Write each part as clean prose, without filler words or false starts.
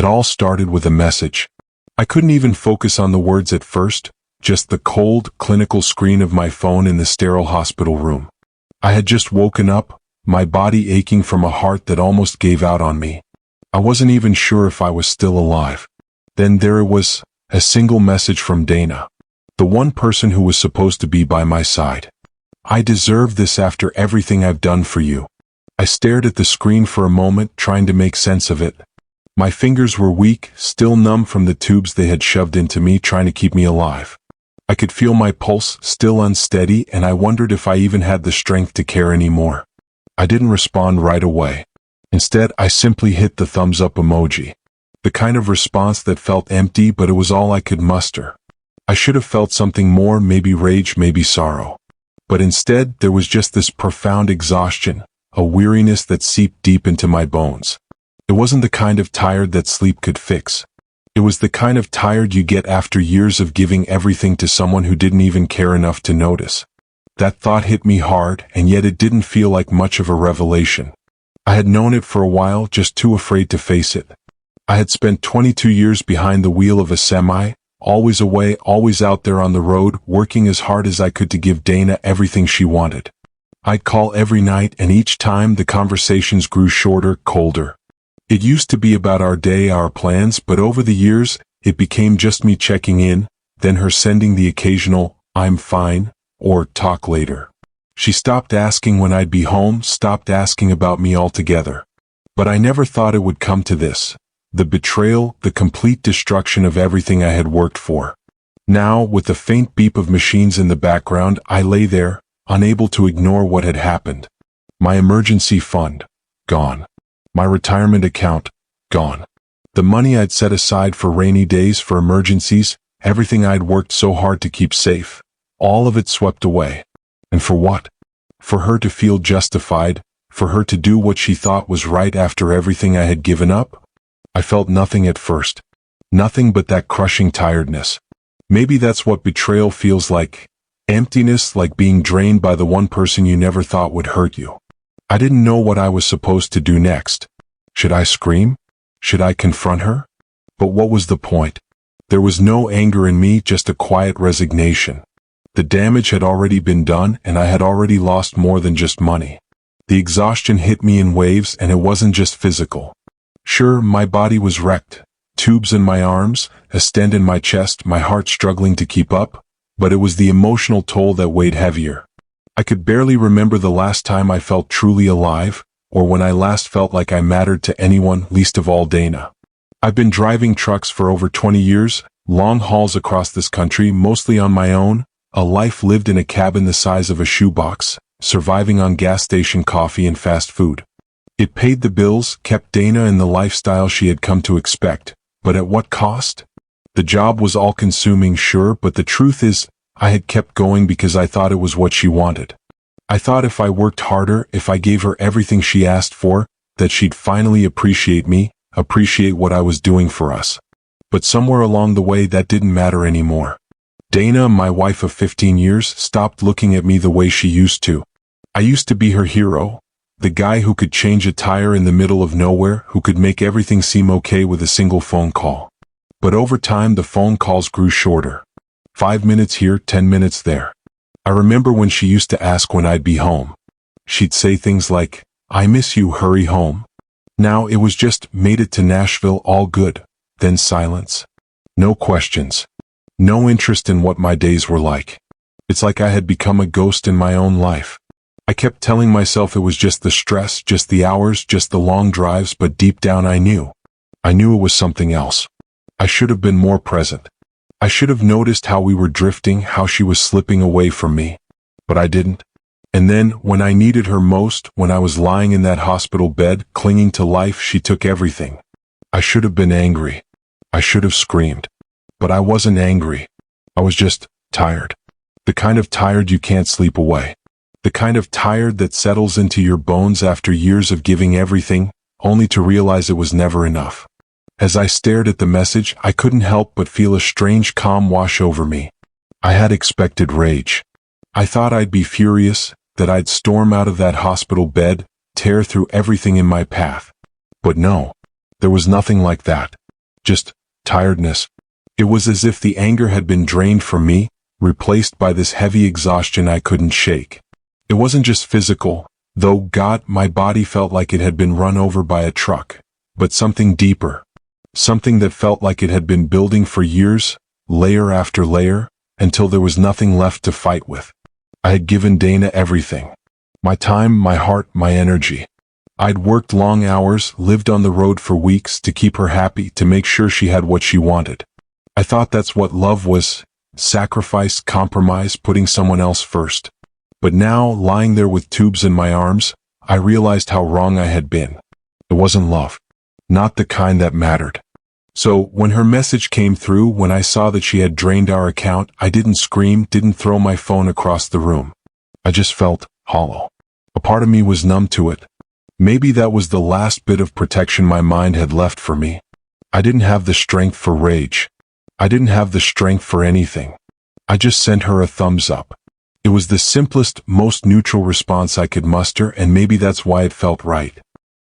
It all started with a message. I couldn't even focus on the words at first, just the cold, clinical screen of my phone in the sterile hospital room. I had just woken up, my body aching from a heart that almost gave out on me. I wasn't even sure if I was still alive. Then there it was, a single message from Dana, the one person who was supposed to be by my side. I deserve this after everything I've done for you. I stared at the screen for a moment, trying to make sense of it. My fingers were weak, still numb from the tubes they had shoved into me, trying to keep me alive. I could feel my pulse, still unsteady, and I wondered if I even had the strength to care anymore. I didn't respond right away. Instead, I simply hit the thumbs up emoji. The kind of response that felt empty, but it was all I could muster. I should have felt something more, maybe rage, maybe sorrow. But instead, there was just this profound exhaustion, a weariness that seeped deep into my bones. It wasn't the kind of tired that sleep could fix. It was the kind of tired you get after years of giving everything to someone who didn't even care enough to notice. That thought hit me hard, and yet it didn't feel like much of a revelation. I had known it for a while, just too afraid to face it. I had spent 22 years behind the wheel of a semi, always away, always out there on the road, working as hard as I could to give Dana everything she wanted. I'd call every night, and each time the conversations grew shorter, colder. It used to be about our day, our plans, but over the years, it became just me checking in, then her sending the occasional, "I'm fine," or "talk later." She stopped asking when I'd be home, stopped asking about me altogether. But I never thought it would come to this. The betrayal, the complete destruction of everything I had worked for. Now, with the faint beep of machines in the background, I lay there, unable to ignore what had happened. My emergency fund, gone. My retirement account, gone. The money I'd set aside for rainy days, for emergencies, everything I'd worked so hard to keep safe, all of it swept away. And for what? For her to feel justified, for her to do what she thought was right after everything I had given up? I felt nothing at first. Nothing but that crushing tiredness. Maybe that's what betrayal feels like. Emptiness, like being drained by the one person you never thought would hurt you. I didn't know what I was supposed to do next. Should I scream? Should I confront her? But what was the point? There was no anger in me, just a quiet resignation. The damage had already been done, and I had already lost more than just money. The exhaustion hit me in waves, and it wasn't just physical. Sure, my body was wrecked. Tubes in my arms, a stent in my chest, my heart struggling to keep up, but it was the emotional toll that weighed heavier. I could barely remember the last time I felt truly alive, or when I last felt like I mattered to anyone, least of all Dana. I've been driving trucks for over 20 years, long hauls across this country, mostly on my own, a life lived in a cabin the size of a shoebox, surviving on gas station coffee and fast food. It paid the bills, kept Dana in the lifestyle she had come to expect, but at what cost? The job was all-consuming, sure, but the truth is, I had kept going because I thought it was what she wanted. I thought if I worked harder, if I gave her everything she asked for, that she'd finally appreciate me, appreciate what I was doing for us. But somewhere along the way that didn't matter anymore. Dana, my wife of 15 years, stopped looking at me the way she used to. I used to be her hero, the guy who could change a tire in the middle of nowhere, who could make everything seem okay with a single phone call. But over time the phone calls grew shorter. 5 minutes here, 10 minutes there. I remember when she used to ask when I'd be home. She'd say things like, "I miss you, hurry home." Now it was just, "Made it to Nashville, all good." Then silence. No questions. No interest in what my days were like. It's like I had become a ghost in my own life. I kept telling myself it was just the stress, just the hours, just the long drives, but deep down I knew. I knew it was something else. I should have been more present. I should have noticed how we were drifting, how she was slipping away from me. But I didn't. And then, when I needed her most, when I was lying in that hospital bed, clinging to life, she took everything. I should have been angry. I should have screamed. But I wasn't angry. I was just tired. The kind of tired you can't sleep away. The kind of tired that settles into your bones after years of giving everything, only to realize it was never enough. As I stared at the message, I couldn't help but feel a strange calm wash over me. I had expected rage. I thought I'd be furious, that I'd storm out of that hospital bed, tear through everything in my path. But no, there was nothing like that. just tiredness. It was as if the anger had been drained from me, replaced by this heavy exhaustion I couldn't shake. It wasn't just physical, though my body felt like it had been run over by a truck, but something deeper. Something that felt like it had been building for years, layer after layer, until there was nothing left to fight with. I had given Dana everything. My time, my heart, my energy. I'd worked long hours, lived on the road for weeks to keep her happy, to make sure she had what she wanted. I thought that's what love was: sacrifice, compromise, putting someone else first. But now, lying there with tubes in my arms, I realized how wrong I had been. It wasn't love. Not the kind that mattered. So, when her message came through, when I saw that she had drained our account, I didn't scream, didn't throw my phone across the room. I just felt hollow. A part of me was numb to it. Maybe that was the last bit of protection my mind had left for me. I didn't have the strength for rage. I didn't have the strength for anything. I just sent her a thumbs up. It was the simplest, most neutral response I could muster, and maybe that's why it felt right.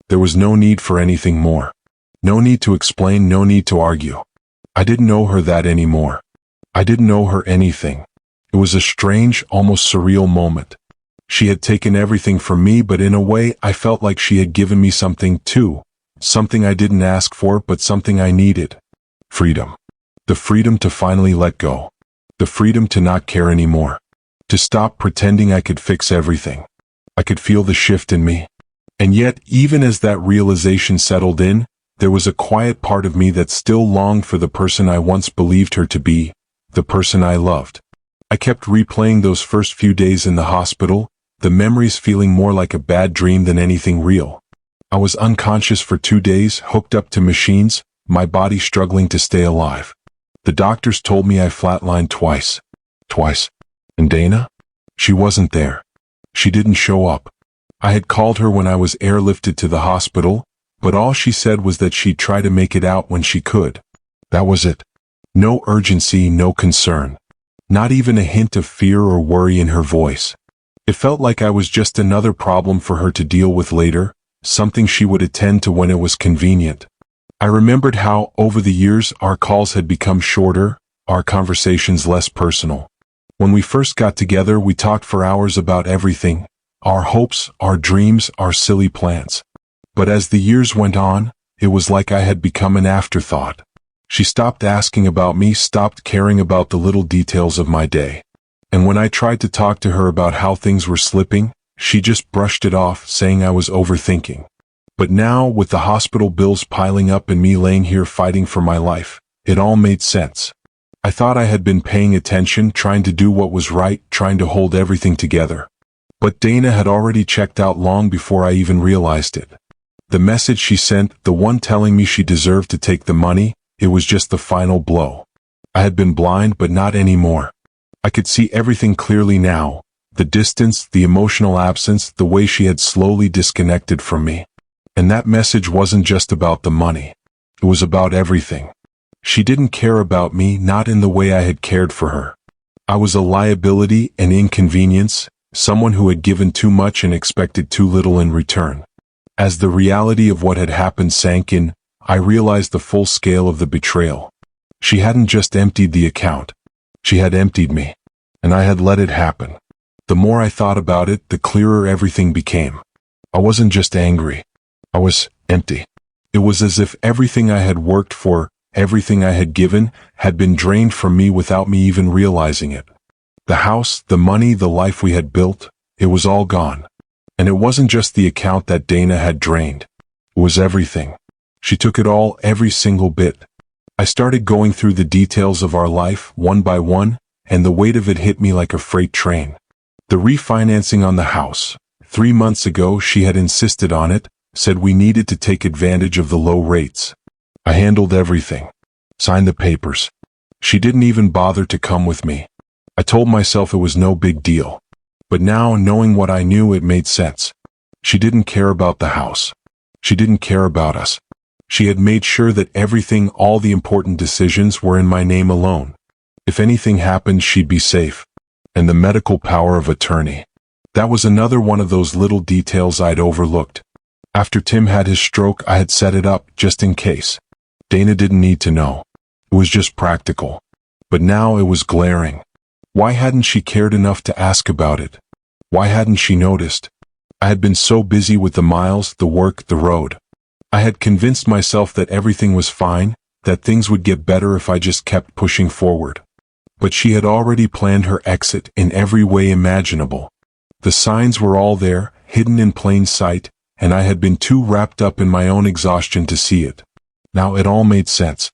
There was no need for anything more. No need to explain, no need to argue. I didn't owe her that anymore. I didn't owe her anything. It was a strange, almost surreal moment. She had taken everything from me, but in a way I felt like she had given me something too. Something I didn't ask for, but something I needed. Freedom. The freedom to finally let go. The freedom to not care anymore. To stop pretending I could fix everything. I could feel the shift in me. And yet, even as that realization settled in, there was a quiet part of me that still longed for the person I once believed her to be, the person I loved. I kept replaying those first few days in the hospital, the memories feeling more like a bad dream than anything real. I was unconscious for 2 days, hooked up to machines, my body struggling to stay alive. The doctors told me I flatlined twice. Twice. And Dana? She wasn't there. She didn't show up. I had called her when I was airlifted to the hospital, but all she said was that she'd try to make it out when she could. That was it. No urgency, no concern. Not even a hint of fear or worry in her voice. It felt like I was just another problem for her to deal with later, something she would attend to when it was convenient. I remembered how, over the years, our calls had become shorter, our conversations less personal. When we first got together, we talked for hours about everything, our hopes, our dreams, our silly plans. But as the years went on, it was like I had become an afterthought. She stopped asking about me, stopped caring about the little details of my day. And when I tried to talk to her about how things were slipping, she just brushed it off, saying I was overthinking. But now, with the hospital bills piling up and me laying here fighting for my life, it all made sense. I thought I had been paying attention, trying to do what was right, trying to hold everything together. But Dana had already checked out long before I even realized it. The message she sent, the one telling me she deserved to take the money, it was just the final blow. I had been blind, but not anymore. I could see everything clearly now. The distance, the emotional absence, the way she had slowly disconnected from me. And that message wasn't just about the money. It was about everything. She didn't care about me, not in the way I had cared for her. I was a liability, an inconvenience, someone who had given too much and expected too little in return. As the reality of what had happened sank in, I realized the full scale of the betrayal. She hadn't just emptied the account. She had emptied me. And I had let it happen. The more I thought about it, the clearer everything became. I wasn't just angry. I was empty. It was as if everything I had worked for, everything I had given, had been drained from me without me even realizing it. The house, the money, the life we had built, it was all gone. And it wasn't just the account that Dana had drained. It was everything. She took it all, every single bit. I started going through the details of our life, one by one, and the weight of it hit me like a freight train. The refinancing on the house. 3 months ago, she had insisted on it, said we needed to take advantage of the low rates. I handled everything. Signed the papers. She didn't even bother to come with me. I told myself it was no big deal. But now, knowing what I knew, it made sense. She didn't care about the house. She didn't care about us. She had made sure that everything, all the important decisions, were in my name alone. If anything happened, she'd be safe. And the medical power of attorney. That was another one of those little details I'd overlooked. After Tim had his stroke, I had set it up, just in case. Dana didn't need to know. It was just practical. But now it was glaring. Why hadn't she cared enough to ask about it? Why hadn't she noticed? I had been so busy with the miles, the work, the road. I had convinced myself that everything was fine, that things would get better if I just kept pushing forward. But she had already planned her exit in every way imaginable. The signs were all there, hidden in plain sight, and I had been too wrapped up in my own exhaustion to see it. Now it all made sense.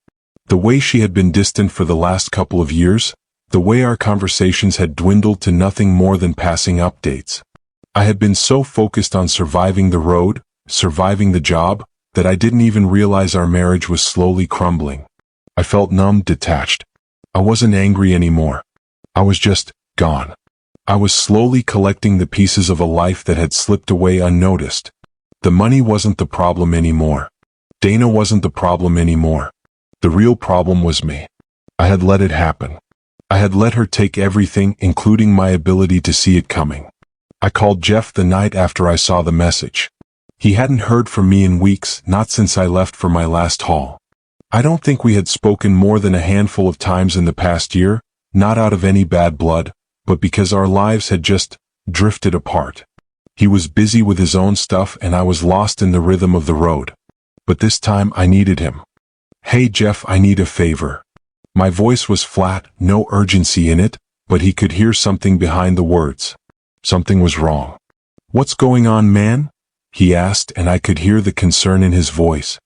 The way she had been distant for the last couple of years, the way our conversations had dwindled to nothing more than passing updates. I had been so focused on surviving the road, surviving the job, that I didn't even realize our marriage was slowly crumbling. I felt numb, detached. I wasn't angry anymore. I was just gone. I was slowly collecting the pieces of a life that had slipped away unnoticed. The money wasn't the problem anymore. Dana wasn't the problem anymore. The real problem was me. I had let it happen. I had let her take everything, including my ability to see it coming. I called Jeff the night after I saw the message. He hadn't heard from me in weeks, not since I left for my last haul. I don't think we had spoken more than a handful of times in the past year, not out of any bad blood, but because our lives had just drifted apart. He was busy with his own stuff and I was lost in the rhythm of the road. But this time I needed him. "Hey Jeff, I need a favor." My voice was flat, no urgency in it, but he could hear something behind the words. Something was wrong. "What's going on, man?" he asked, and I could hear the concern in his voice.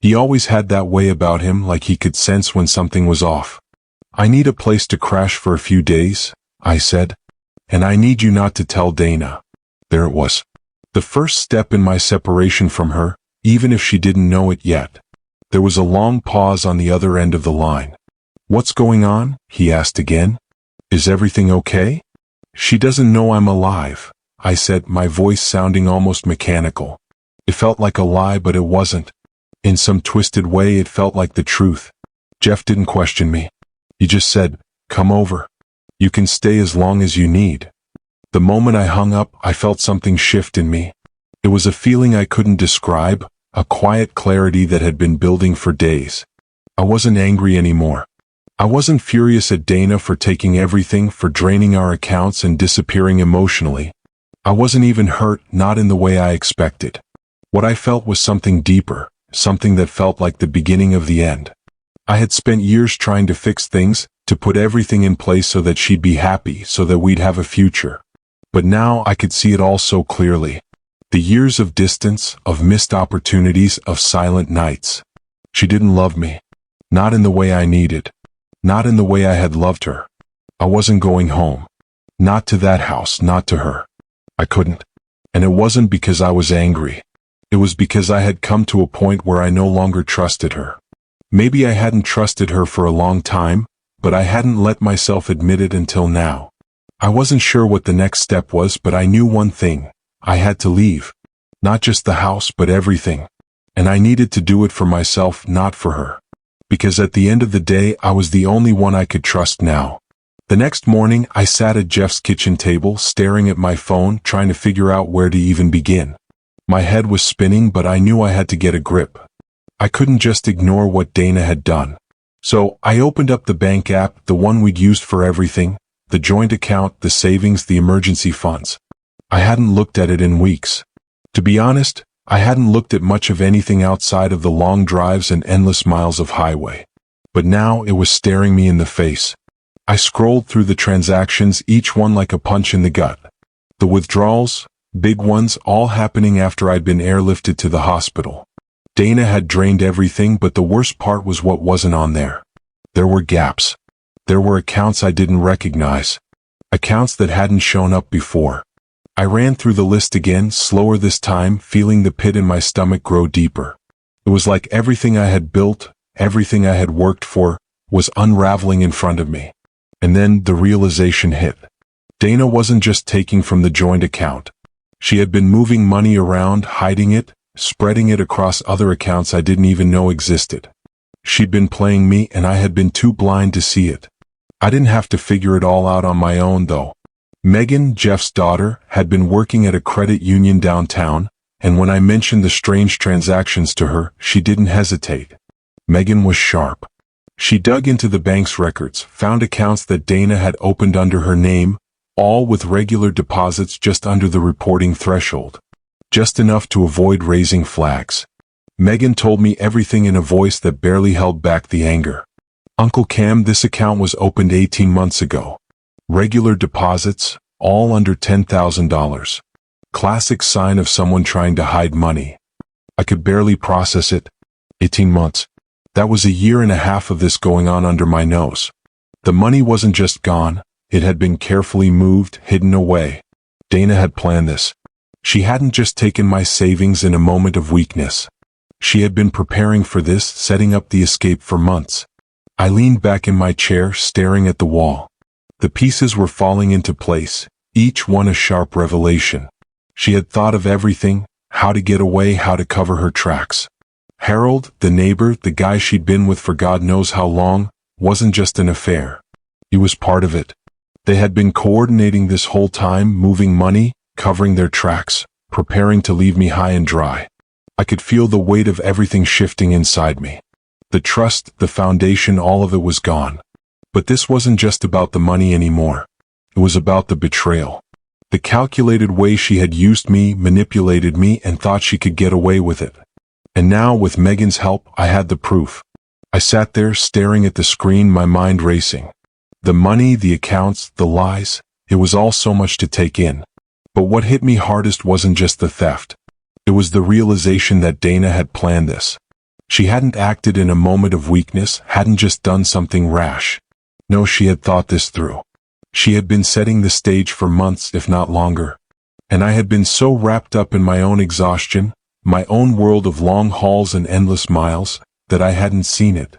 He always had that way about him, like he could sense when something was off. "I need a place to crash for a few days," I said. "And I need you not to tell Dana." There it was. The first step in my separation from her, even if she didn't know it yet. There was a long pause on the other end of the line. "What's going on?" he asked again. "Is everything okay?" "She doesn't know I'm alive," I said, my voice sounding almost mechanical. It felt like a lie, but it wasn't. In some twisted way, it felt like the truth. Jeff didn't question me. He just said, "Come over. You can stay as long as you need." The moment I hung up, I felt something shift in me. It was a feeling I couldn't describe, a quiet clarity that had been building for days. I wasn't angry anymore. I wasn't furious at Dana for taking everything, for draining our accounts and disappearing emotionally. I wasn't even hurt, not in the way I expected. What I felt was something deeper, something that felt like the beginning of the end. I had spent years trying to fix things, to put everything in place so that she'd be happy, so that we'd have a future. But now I could see it all so clearly. The years of distance, of missed opportunities, of silent nights. She didn't love me. Not in the way I needed. Not in the way I had loved her. I wasn't going home. Not to that house, not to her. I couldn't. And it wasn't because I was angry. It was because I had come to a point where I no longer trusted her. Maybe I hadn't trusted her for a long time, but I hadn't let myself admit it until now. I wasn't sure what the next step was, but I knew one thing. I had to leave. Not just the house, but everything. And I needed to do it for myself, not for her. Because at the end of the day, I was the only one I could trust now. The next morning, I sat at Jeff's kitchen table, staring at my phone, trying to figure out where to even begin. My head was spinning, but I knew I had to get a grip. I couldn't just ignore what Dana had done. So, I opened up the bank app, the one we'd used for everything, the joint account, the savings, the emergency funds. I hadn't looked at it in weeks. To be honest, I hadn't looked at much of anything outside of the long drives and endless miles of highway. But now it was staring me in the face. I scrolled through the transactions, each one like a punch in the gut. The withdrawals, big ones, all happening after I'd been airlifted to the hospital. Dana had drained everything, but the worst part was what wasn't on there. There were gaps. There were accounts I didn't recognize. Accounts that hadn't shown up before. I ran through the list again, slower this time, feeling the pit in my stomach grow deeper. It was like everything I had built, everything I had worked for, was unraveling in front of me. And then the realization hit. Dana wasn't just taking from the joint account. She had been moving money around, hiding it, spreading it across other accounts I didn't even know existed. She'd been playing me, and I had been too blind to see it. I didn't have to figure it all out on my own, though. Megan, Jeff's daughter, had been working at a credit union downtown, and when I mentioned the strange transactions to her, she didn't hesitate. Megan was sharp. She dug into the bank's records, found accounts that Dana had opened under her name, all with regular deposits just under the reporting threshold. Just enough to avoid raising flags. Megan told me everything in a voice that barely held back the anger. Uncle Cam, this account was opened 18 months ago. Regular deposits, all under $10,000. Classic sign of someone trying to hide money. I could barely process it. 18 months. That was a year and a half of this going on under my nose. The money wasn't just gone, it had been carefully moved, hidden away. Dana had planned this. She hadn't just taken my savings in a moment of weakness. She had been preparing for this, setting up the escape for months. I leaned back in my chair, staring at the wall. The pieces were falling into place, each one a sharp revelation. She had thought of everything, how to get away, how to cover her tracks. Harold, the neighbor, the guy she'd been with for God knows how long, wasn't just an affair. He was part of it. They had been coordinating this whole time, moving money, covering their tracks, preparing to leave me high and dry. I could feel the weight of everything shifting inside me. The trust, the foundation, all of it was gone. But this wasn't just about the money anymore. It was about the betrayal. The calculated way she had used me, manipulated me, and thought she could get away with it. And now, with Megan's help, I had the proof. I sat there, staring at the screen, my mind racing. The money, the accounts, the lies, it was all so much to take in. But what hit me hardest wasn't just the theft. It was the realization that Dana had planned this. She hadn't acted in a moment of weakness, hadn't just done something rash. No, she had thought this through. She had been setting the stage for months, if not longer. And I had been so wrapped up in my own exhaustion, my own world of long hauls and endless miles, that I hadn't seen it.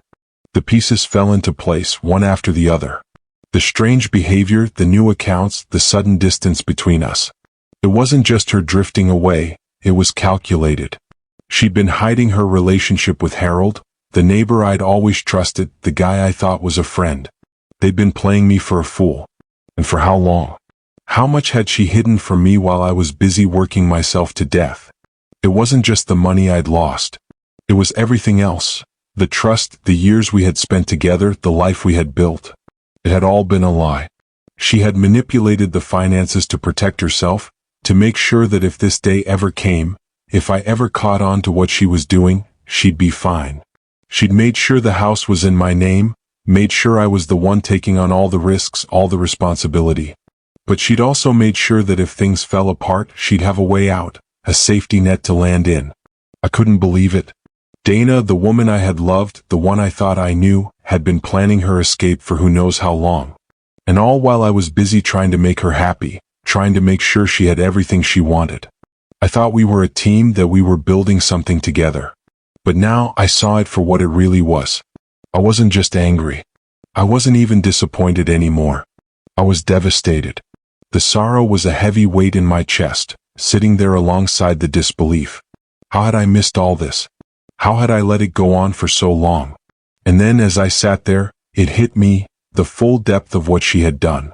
The pieces fell into place, one after the other. The strange behavior, the new accounts, the sudden distance between us. It wasn't just her drifting away, it was calculated. She'd been hiding her relationship with Harold, the neighbor I'd always trusted, the guy I thought was a friend. They'd been playing me for a fool. And for how long? How much had she hidden from me while I was busy working myself to death? It wasn't just the money I'd lost. It was everything else. The trust, the years we had spent together, the life we had built. It had all been a lie. She had manipulated the finances to protect herself, to make sure that if this day ever came, if I ever caught on to what she was doing, she'd be fine. She'd made sure the house was in my name, made sure I was the one taking on all the risks, all the responsibility. But she'd also made sure that if things fell apart, she'd have a way out, a safety net to land in. I couldn't believe it. Dana, the woman I had loved, the one I thought I knew, had been planning her escape for who knows how long. And all while I was busy trying to make her happy, trying to make sure she had everything she wanted. I thought we were a team, that we were building something together. But now I saw it for what it really was. I wasn't just angry. I wasn't even disappointed anymore. I was devastated. The sorrow was a heavy weight in my chest, sitting there alongside the disbelief. How had I missed all this? How had I let it go on for so long? And then as I sat there, it hit me, the full depth of what she had done.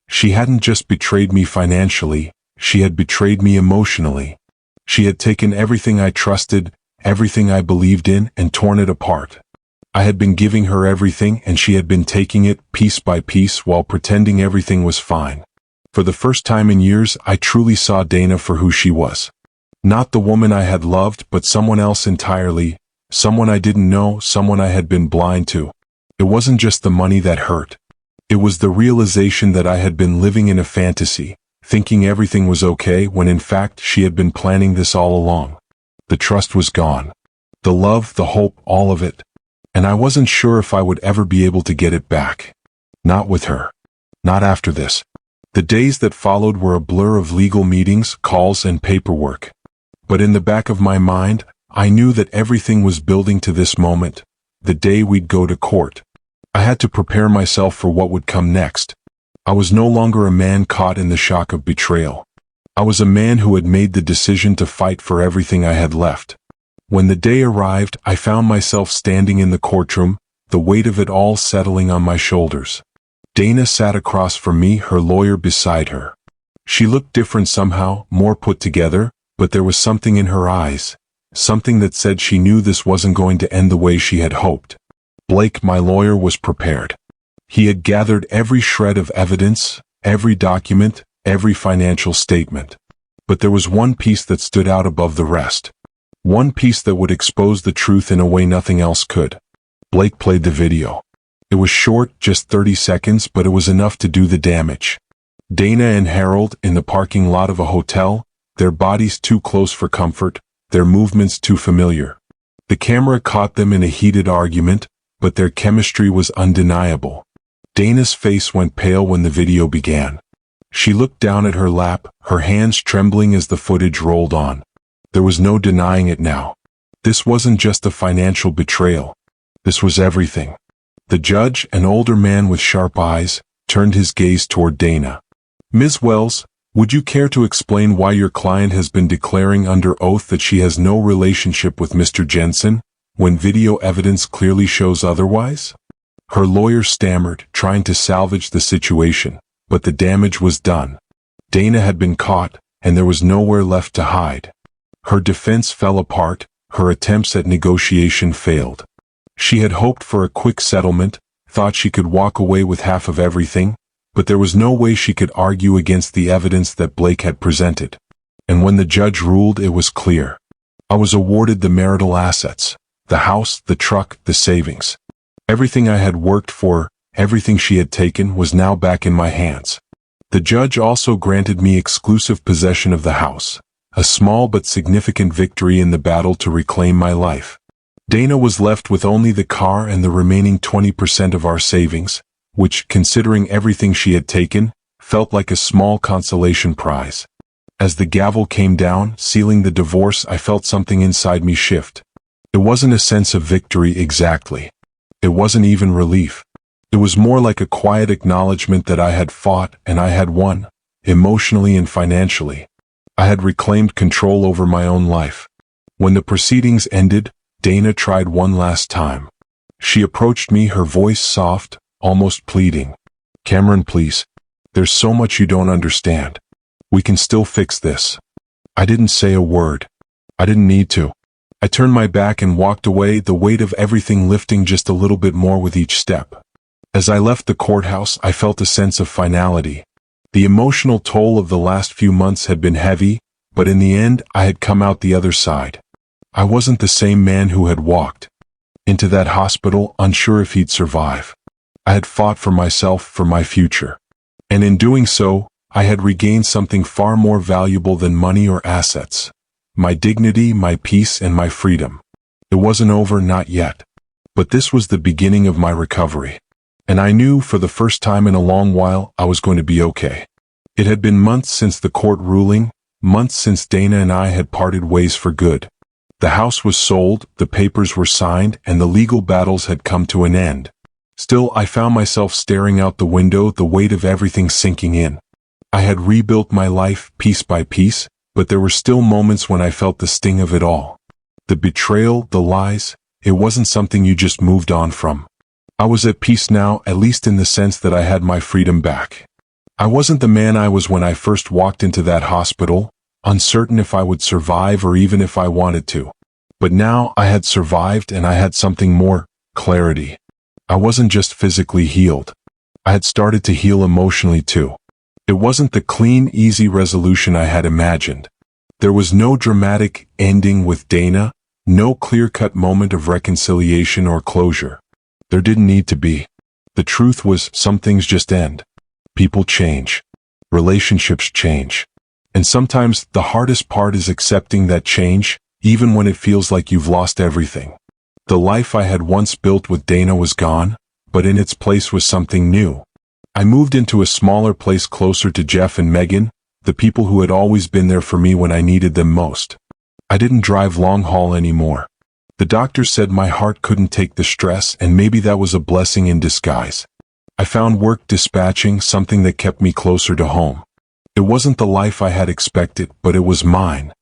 She hadn't just betrayed me financially, she had betrayed me emotionally. She had taken everything I trusted, everything I believed in, and torn it apart. I had been giving her everything, and she had been taking it piece by piece while pretending everything was fine. For the first time in years, I truly saw Dana for who she was. Not the woman I had loved, but someone else entirely, someone I didn't know, someone I had been blind to. It wasn't just the money that hurt. It was the realization that I had been living in a fantasy, thinking everything was okay when in fact she had been planning this all along. The trust was gone. The love, the hope, all of it. And I wasn't sure if I would ever be able to get it back. Not with her. Not after this. The days that followed were a blur of legal meetings, calls, and paperwork. But in the back of my mind, I knew that everything was building to this moment, the day we'd go to court. I had to prepare myself for what would come next. I was no longer a man caught in the shock of betrayal. I was a man who had made the decision to fight for everything I had left. When the day arrived, I found myself standing in the courtroom, the weight of it all settling on my shoulders. Dana sat across from me, her lawyer beside her. She looked different somehow, more put together, but there was something in her eyes, something that said she knew this wasn't going to end the way she had hoped. Blake, my lawyer, was prepared. He had gathered every shred of evidence, every document, every financial statement. But there was one piece that stood out above the rest. One piece that would expose the truth in a way nothing else could. Blake played the video. It was short, just 30 seconds, but it was enough to do the damage. Dana and Harold in the parking lot of a hotel, their bodies too close for comfort, their movements too familiar. The camera caught them in a heated argument, but their chemistry was undeniable. Dana's face went pale when the video began. She looked down at her lap, her hands trembling as the footage rolled on. There was no denying it now. This wasn't just a financial betrayal. This was everything. The judge, an older man with sharp eyes, turned his gaze toward Dana. "Ms. Wells, would you care to explain why your client has been declaring under oath that she has no relationship with Mr. Jensen, when video evidence clearly shows otherwise?" Her lawyer stammered, trying to salvage the situation, but the damage was done. Dana had been caught, and there was nowhere left to hide. Her defense fell apart, her attempts at negotiation failed. She had hoped for a quick settlement, thought she could walk away with half of everything, but there was no way she could argue against the evidence that Blake had presented. And when the judge ruled, it was clear. I was awarded the marital assets, the house, the truck, the savings. Everything I had worked for, everything she had taken, was now back in my hands. The judge also granted me exclusive possession of the house, a small but significant victory in the battle to reclaim my life. Dana was left with only the car and the remaining 20% of our savings, which, considering everything she had taken, felt like a small consolation prize. As the gavel came down, sealing the divorce, I felt something inside me shift. It wasn't a sense of victory exactly. It wasn't even relief. It was more like a quiet acknowledgement that I had fought and I had won, emotionally and financially. I had reclaimed control over my own life. When the proceedings ended, Dana tried one last time. She approached me, her voice soft, almost pleading. "Cameron, please. There's so much you don't understand. We can still fix this." I didn't say a word. I didn't need to. I turned my back and walked away, the weight of everything lifting just a little bit more with each step. As I left the courthouse, I felt a sense of finality. The emotional toll of the last few months had been heavy, but in the end, I had come out the other side. I wasn't the same man who had walked into that hospital, unsure if he'd survive. I had fought for myself, for my future. And in doing so, I had regained something far more valuable than money or assets. My dignity, my peace, and my freedom. It wasn't over, not yet. But this was the beginning of my recovery. And I knew, for the first time in a long while, I was going to be okay. It had been months since the court ruling, months since Dana and I had parted ways for good. The house was sold, the papers were signed, and the legal battles had come to an end. Still, I found myself staring out the window, the weight of everything sinking in. I had rebuilt my life piece by piece, but there were still moments when I felt the sting of it all. The betrayal, the lies, it wasn't something you just moved on from. I was at peace now, at least in the sense that I had my freedom back. I wasn't the man I was when I first walked into that hospital, uncertain if I would survive or even if I wanted to. But now I had survived and I had something more, clarity. I wasn't just physically healed. I had started to heal emotionally too. It wasn't the clean, easy resolution I had imagined. There was no dramatic ending with Dana, no clear-cut moment of reconciliation or closure. There didn't need to be. The truth was, some things just end. People change. Relationships change. And sometimes the hardest part is accepting that change, even when it feels like you've lost everything. The life I had once built with Dana was gone, but in its place was something new. I moved into a smaller place closer to Jeff and Megan, the people who had always been there for me when I needed them most. I didn't drive long haul anymore. The doctor said my heart couldn't take the stress, and maybe that was a blessing in disguise. I found work dispatching, something that kept me closer to home. It wasn't the life I had expected, but it was mine.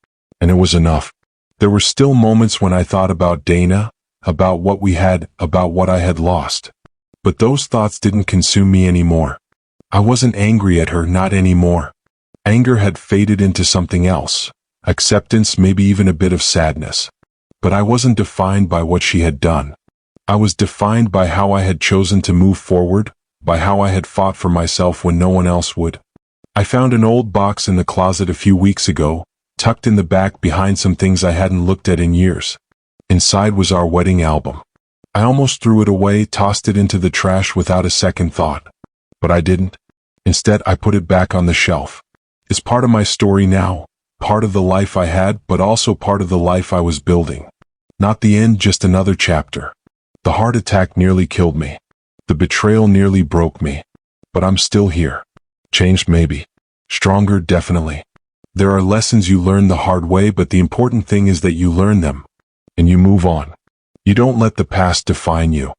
And it was enough. There were still moments when I thought about Dana, about what we had, about what I had lost. But those thoughts didn't consume me anymore. I wasn't angry at her, not anymore. Anger had faded into something else. Acceptance, maybe even a bit of sadness. But I wasn't defined by what she had done. I was defined by how I had chosen to move forward, by how I had fought for myself when no one else would. I found an old box in the closet a few weeks ago, tucked in the back behind some things I hadn't looked at in years. Inside was our wedding album. I almost threw it away, tossed it into the trash without a second thought. But I didn't. Instead, I put it back on the shelf. It's part of my story now, part of the life I had, but also part of the life I was building. Not the end, just another chapter. The heart attack nearly killed me. The betrayal nearly broke me. But I'm still here. Changed maybe. Stronger definitely. There are lessons you learn the hard way, but the important thing is that you learn them. And you move on. You don't let the past define you.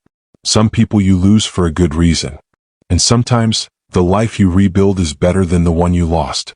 Some people you lose for a good reason. And sometimes, the life you rebuild is better than the one you lost.